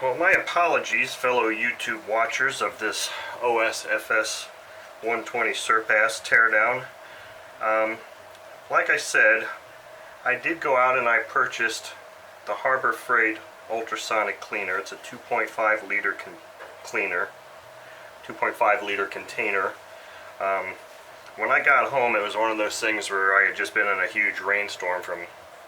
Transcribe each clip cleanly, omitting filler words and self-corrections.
Well, my apologies, fellow YouTube watchers of this OS FS-120 Surpass teardown. Like I said, I did go out and I purchased the Harbor Freight ultrasonic cleaner. It's a 2.5 liter cleaner, 2.5 liter container. When I got home, it was one of those things where I had just been in a huge rainstorm from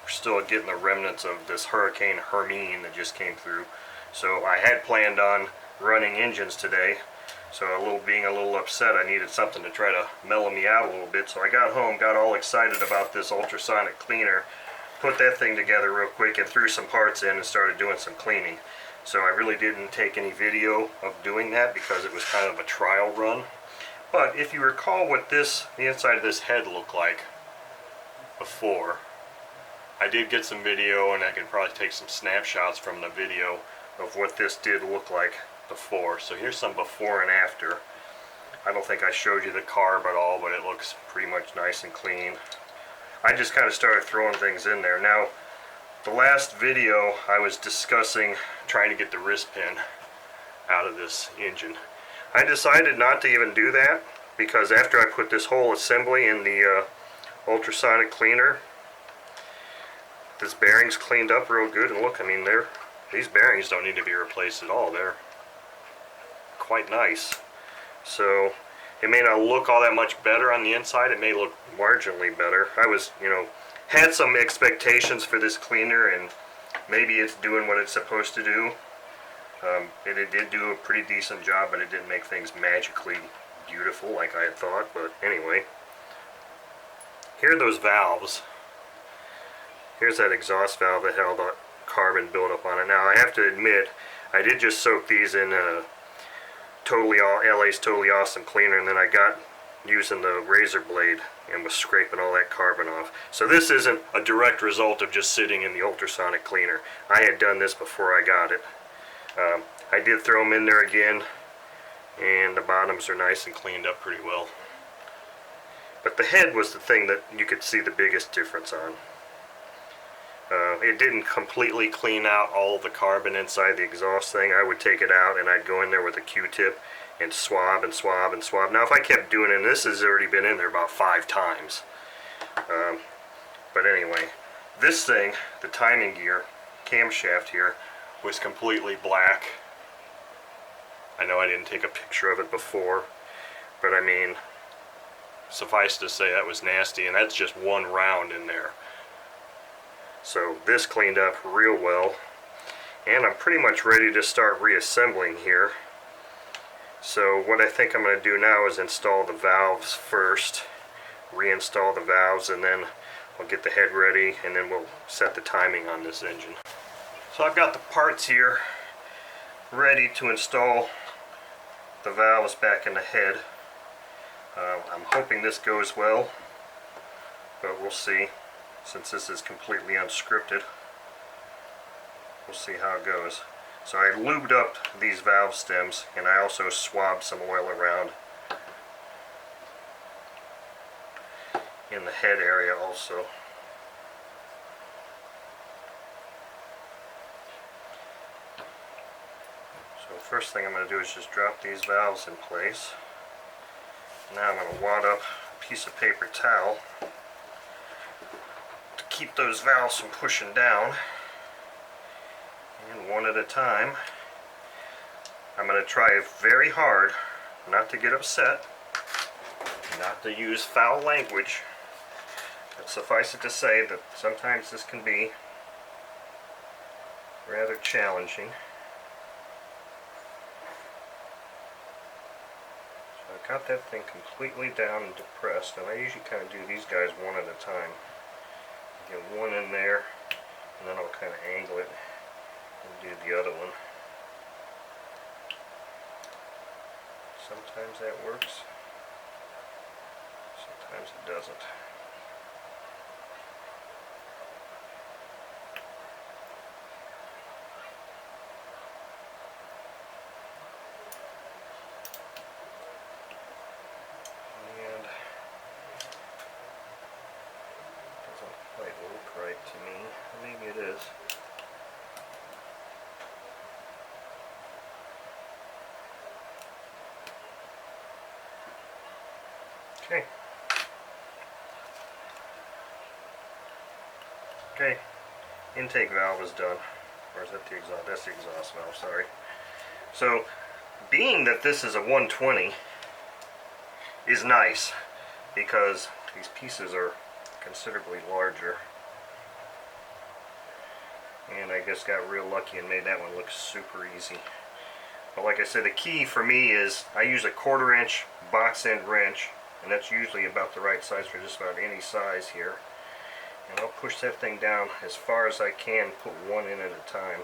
still getting the remnants of this Hurricane Hermine that just came through. So I had planned on running engines today, so being a little upset, I needed something to try to mellow me out a little bit. So I got home, got all excited about this ultrasonic cleaner, put that thing together real quick and threw some parts in and started doing some cleaning. So I really didn't take any video of doing that because it was kind of a trial run. But if you recall what the inside of this head looked like before, I did get some video, and I can probably take some snapshots from the video of what this did look like before. So here's some before and after. I don't think I showed you the carb at all, but it looks pretty much nice and clean. I just kind of started throwing things in there. Now, the last video I was discussing trying to get the wrist pin out of this engine. I decided not to even do that because after I put this whole assembly in the ultrasonic cleaner, this bearing's cleaned up real good, and look, I mean, these bearings don't need to be replaced at all. They're quite nice. So it may not look all that much better on the inside. It may look marginally better. I was, had some expectations for this cleaner, and maybe it's doing what it's supposed to do. It did do a pretty decent job, but it didn't make things magically beautiful like I had thought. But anyway, here are those valves. Here's that exhaust valve that had all the carbon buildup on it. Now I have to admit, I did just soak these in LA's Totally Awesome cleaner, and then I got using the razor blade and was scraping all that carbon off. So this isn't a direct result of just sitting in the ultrasonic cleaner. I had done this before I got it. I did throw them in there again, and the bottoms are nice and cleaned up pretty well. But the head was the thing that you could see the biggest difference on. It didn't completely clean out all the carbon inside the exhaust thing. I would take it out and I'd go in there with a Q-tip and swab and swab and swab. Now if I kept doing it, and this has already been in there about 5 times. But anyway, this thing, the timing gear, camshaft here, was completely black. I know I didn't take a picture of it before, but I mean, suffice to say that was nasty, and that's just one round in there. So this cleaned up real well, and I'm pretty much ready to start reassembling here. So what I think I'm going to do now is install the valves first, reinstall the valves, and then I'll get the head ready, and then we'll set the timing on this engine. So I've got the parts here ready to install the valves back in the head. I'm hoping this goes well, but we'll see. Since this is completely unscripted, we'll see how it goes. So I lubed up these valve stems, and I also swabbed some oil around in the head area also. So the first thing I'm going to do is just drop these valves in place. Now I'm going to wad up a piece of paper towel to keep those valves from pushing down. And one at a time, I'm going to try very hard not to get upset, not to use foul language, but suffice it to say that sometimes this can be rather challenging. So I got that thing completely down and depressed, and I usually kind of do these guys one at a time. Get one in there, and then I'll kind of angle it and do the other one. Sometimes that works, sometimes it doesn't. And it doesn't quite look right to me. Maybe it is. Okay. Okay, intake valve is done. Or is that the exhaust? That's the exhaust valve, sorry. So, being that this is a 120 is nice because these pieces are considerably larger. And I just got real lucky and made that one look super easy. But like I said, the key for me is I use a 1/4 inch box end wrench, and that's usually about the right size for just about any size here. And I'll push that thing down as far as I can, put one in at a time.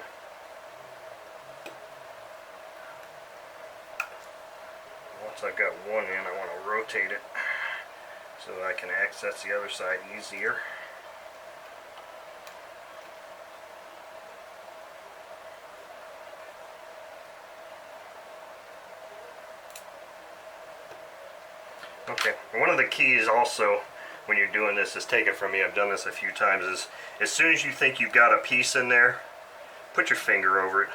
Once I've got one in, I want to rotate it so that I can access the other side easier. Okay, one of the keys also when you're doing this is, take it from me, I've done this a few times, is as soon as you think you've got a piece in there, put your finger over it.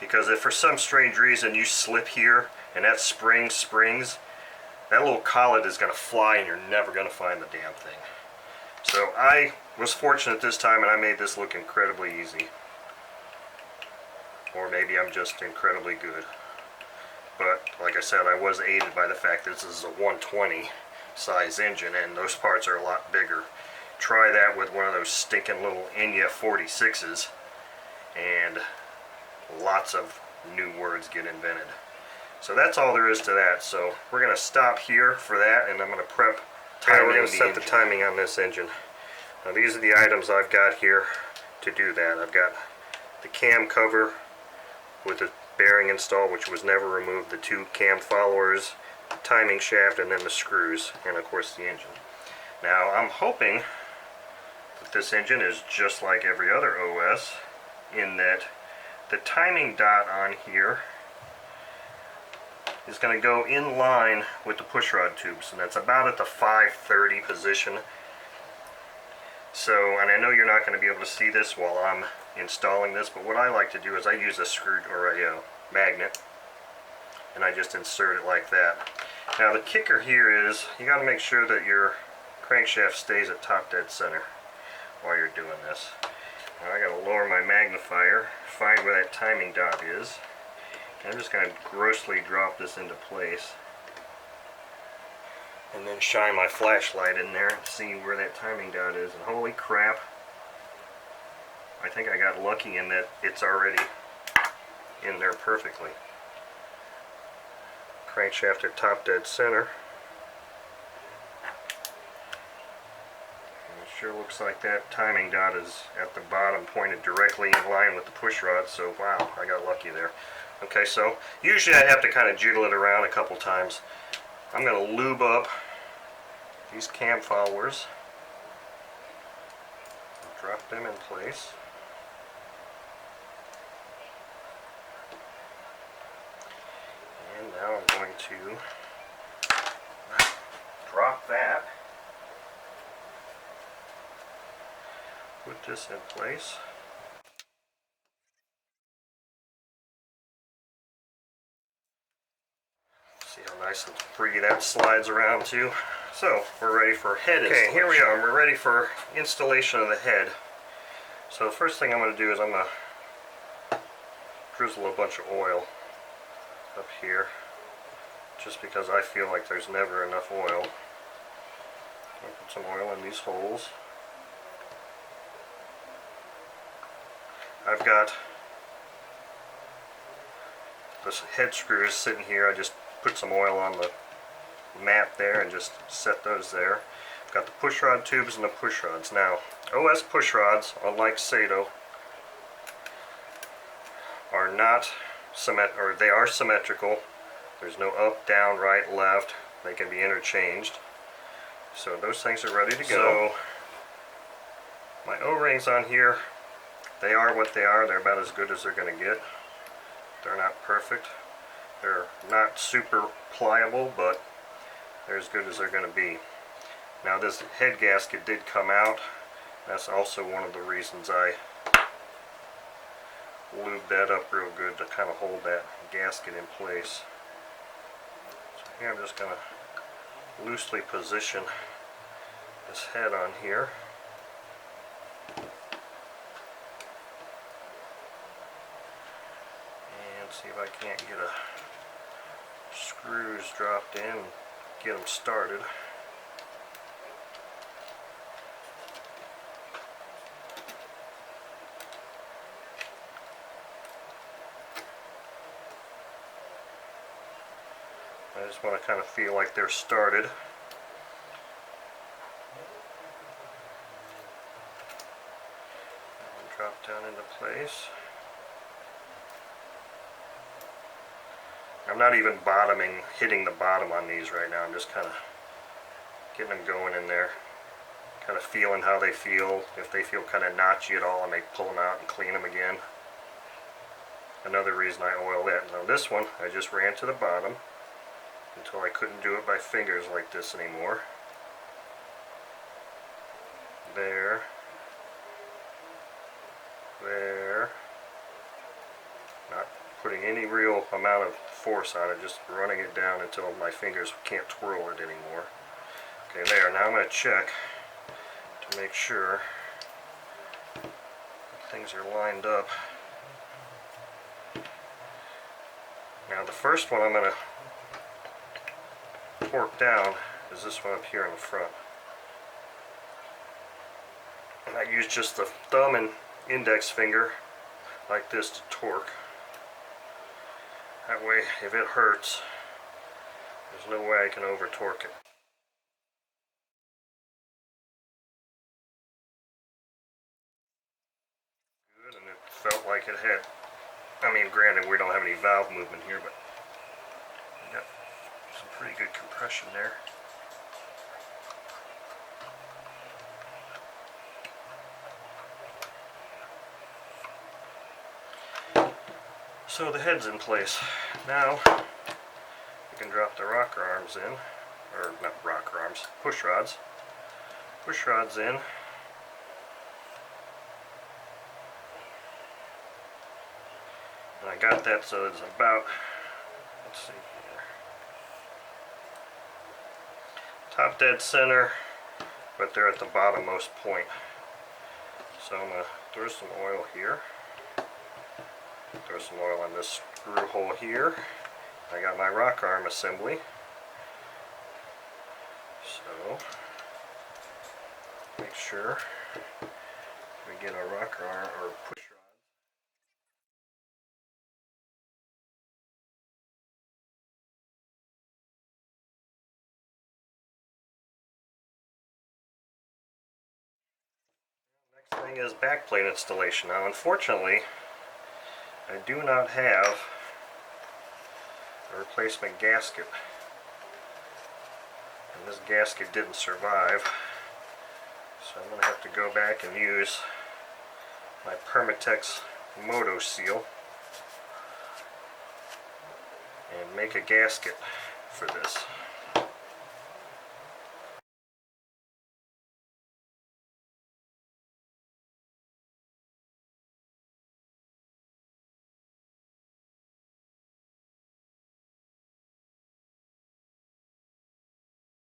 Because if for some strange reason you slip here and that spring springs, that little collet is going to fly and you're never going to find the damn thing. So I was fortunate this time and I made this look incredibly easy. Or maybe I'm just incredibly good. But like I said, I was aided by the fact that this is a 120 size engine and those parts are a lot bigger. Try that with one of those stinking little Enya 46s and lots of new words get invented. So that's all there is to that. So we're going to stop here for that, and I'm going to prep timing. We're going to set the timing on this engine. Now these are the items I've got here to do that. I've got the cam cover with the bearing installed, which was never removed, the 2 cam followers, the timing shaft, and then the screws, and of course the engine. Now I'm hoping that this engine is just like every other OS in that the timing dot on here is going to go in line with the pushrod tubes, and that's about at the 530 position. So, and I know you're not going to be able to see this while I'm installing this, but what I like to do is I use a screw or a magnet, and I just insert it like that. Now the kicker here is you got to make sure that your crankshaft stays at top dead center while you're doing this. Now I got to lower my magnifier, find where that timing dot is, and I'm just going to grossly drop this into place, and then shine my flashlight in there and see where that timing dot is. And holy crap, I think I got lucky in that it's already in there perfectly. Crankshaft at top dead center. And it sure looks like that timing dot is at the bottom, pointed directly in line with the push rod, so wow, I got lucky there. Okay, so usually I have to kind of jiggle it around a couple times. I'm going to lube up these cam followers, drop them in place. And now I'm going to drop that, put this in place. See how nice and free that slides around too. So we're ready for head installation. Okay, here we are. We're ready for installation of the head. So the first thing I'm going to do is I'm going to drizzle a bunch of oil up here, just because I feel like there's never enough oil. I'll put some oil in these holes. I've got this head screws sitting here. I just put some oil on the mat there and just set those there. I've got the pushrod tubes and the pushrods. Now, OS pushrods, unlike Sato, are not or they are symmetrical. There's no up, down, right, left. They can be interchanged. So those things are ready to go. So my O-rings on here, they are what they are. They're about as good as they're going to get. They're not perfect. They're not super pliable, but they're as good as they're going to be. Now this head gasket did come out. That's also one of the reasons I lube that up real good to kind of hold that gasket in place. So here I'm just going to loosely position this head on here. And see if I can't get screws dropped in and get them started. I just want to kind of feel like they're started. And drop down into place. I'm not even hitting the bottom on these right now. I'm just kind of getting them going in there. Kind of feeling how they feel. If they feel kind of notchy at all, I may pull them out and clean them again. Another reason I oil that. Now this one, I just ran to the bottom until I couldn't do it by fingers like this anymore. There. There. Not putting any real amount of force on it, just running it down until my fingers can't twirl it anymore. Okay, there. Now I'm going to check to make sure that things are lined up. Now the first one I'm going to torque down is this one up here in the front. And I use just the thumb and index finger like this to torque. That way, if it hurts, there's no way I can over torque it. Good, and it felt like it had, I mean, granted we don't have any valve movement here, but we got some pretty good compression there. So the head's in place. Now we can drop the rocker arms in, or not rocker arms, push rods. Push rods in. And I got that so it's about, let's see here, top dead center, but they're at the bottommost point. So I'm going to throw some oil here. Throw some oil on this screw hole here. I got my rock arm assembly. So make sure we get a rocker arm or push rod. Next thing is backplate installation. Now unfortunately I do not have a replacement gasket, and this gasket didn't survive, so I'm going to have to go back and use my Permatex Moto Seal and make a gasket for this.